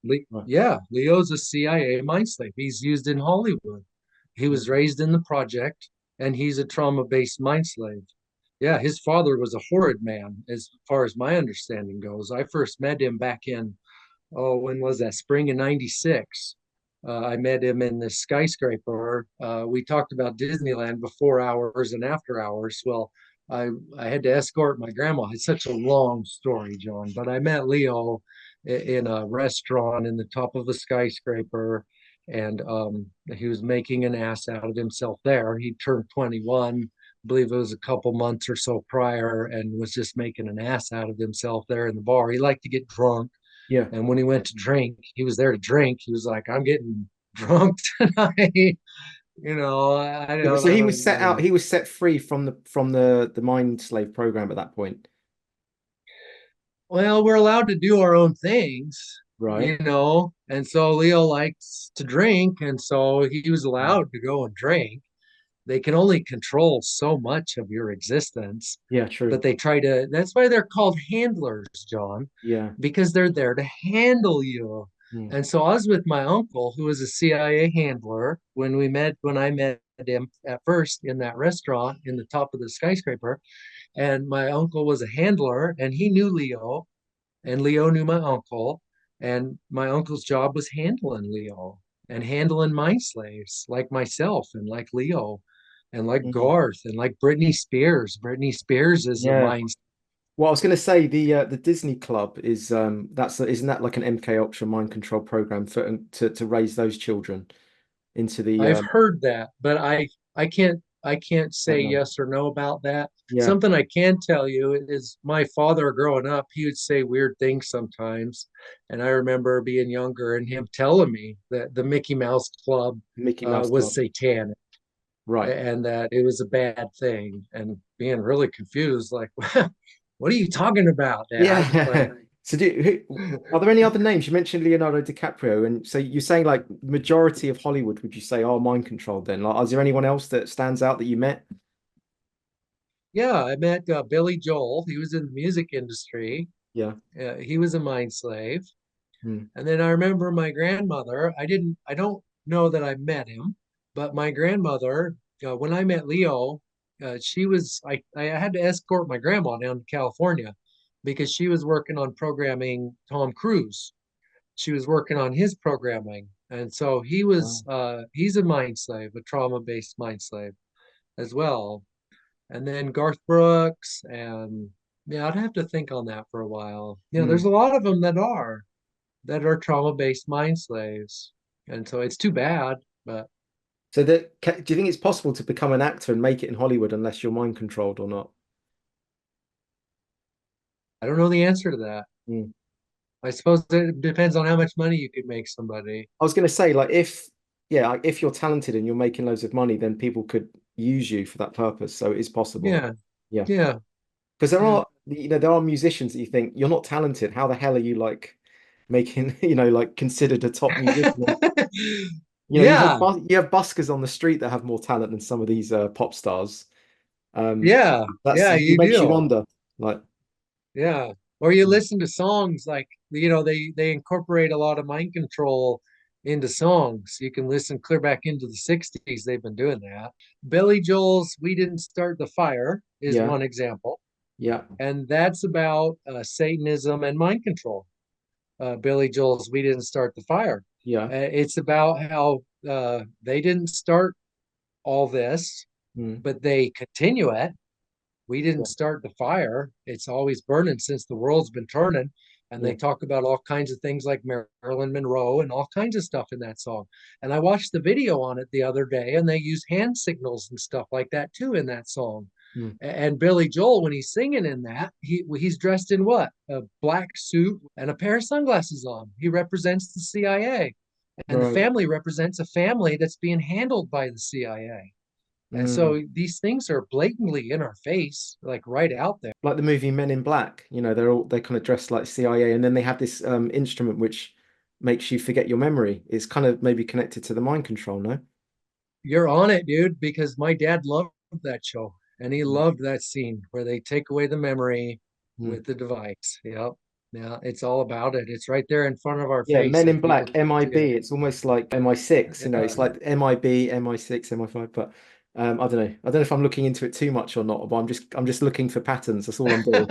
Right. Yeah, Leo's a CIA mind slave. He's used in Hollywood. He was Mm. raised in the project, and he's a trauma-based mind slave. Yeah, his father was a horrid man, as far as my understanding goes. I first met him back in, oh, when was that? Spring of '96. I met him in the skyscraper. We talked about Disneyland before hours and after hours. Well, I I had to escort my grandma. It's such a long story, John, but I met Leo in a restaurant in the top of a skyscraper, and he was making an ass out of himself there. He turned 21, I believe it was a couple months or so prior, and was just making an ass out of himself there in the bar. He liked to get drunk, Yeah. and when he went to drink, he was there to drink. He was like, "I'm getting drunk tonight." I Yeah, but don't, so I he was don't, set out, he was set free from the mind slave program at that point. well, we're allowed to do our own things, Right. and so Leo likes to drink, and so he was Mm. allowed to go and drink. They can only control so much of your existence, Yeah, true. but they try to, that's why they're called handlers, John, Yeah. because they're there to handle you. Mm. And so I was with my uncle, who was a CIA handler, when I met him at first in that restaurant in the top of the skyscraper. And my uncle was a handler, and he knew Leo, and Leo knew my uncle. And my uncle's job was handling Leo and handling mind slaves like myself and like Leo and like Mm. Garth and like Britney Spears. Britney Spears is a Yeah. mind. Well, I was going to say the Disney Club is that's isn't that like an MK Ultra mind control program for to raise those children into the I've heard that, but I can't say don't know. yes or no about that. Yeah. Something I can tell you is my father growing up, he would say weird things sometimes. And I remember being younger and him telling me that the Mickey Mouse Club Mickey Mouse was Club. satanic Right. and that it was a bad thing, and being really confused, like, what are you talking about, Dad? Like, Yeah. So are there any other names? You mentioned Leonardo DiCaprio, and so you're saying like majority of Hollywood, would you say, are mind controlled then? Like, is there anyone else that stands out that you met? yeah, I met Billy Joel. He was in the music industry. Yeah. He was a mind slave. Hmm. And then I remember my grandmother. I don't know that I met him, but my grandmother, when I met Leo, I had to escort my grandma down to California because she was working on programming Tom Cruise. She was working on his programming. And so Wow. he's a mind slave, a trauma-based mind slave as well. And then Garth Brooks, and yeah, I'd have to think on that for a while. There's Hmm. a lot of them that are trauma-based mind slaves. And so it's too bad, but So do you think it's possible to become an actor and make it in Hollywood unless you're mind controlled or not? I don't know the answer to that. Hmm. I suppose it depends on how much money you could make somebody. I was going to say, like, yeah, like, if you're talented and you're making loads of money, then people could use you for that purpose. So it is possible. Yeah, Yeah. yeah, Because yeah. there are musicians that you think you're not talented. How the hell are you like making, like considered a top musician? Yeah, You have buskers on the street that have more talent than some of these pop stars. yeah, That's yeah, it you makes you do. wonder. Like, Yeah. Or you listen to songs like, they incorporate a lot of mind control into songs. You can listen clear back into the 60s. They've been doing that. Billy Joel's We Didn't Start the Fire is yeah, one example. yeah, And that's about Satanism and mind control. Billy Joel's We Didn't Start the Fire. yeah, It's about how they didn't start all this, mm, but they continue it. We yeah, didn't start the fire. It's always burning since the world's been turning. And yeah. they talk about all kinds of things like Marilyn Monroe and all kinds of stuff in that song. And I watched the video on it the other day, and they use hand signals and stuff like that too in that song. Mm, And Billy Joel, when he's singing in that, he's dressed in what? A black suit and a pair of sunglasses on. He represents the CIA, and the right. family represents a family that's being handled by the CIA. And Mm. so these things are blatantly in our face, like right out there. Like the movie Men in Black, they're kind of dressed like CIA, and then they have this instrument which makes you forget your memory. It's kind of maybe connected to the mind control, no? You're on it, dude, because my dad loved that show, and he loved that scene where they take away the memory Mm. with the device. Yep. Yeah, it's all about it. It's right there in front of our Yeah, face Men if in people Black, can't see it. MIB. It's almost like MI6, you know, it's Yeah. like MIB, MI6, MI5, but I don't know. I don't know if I'm looking into it too much or not, but I'm just looking for patterns. That's all I'm doing.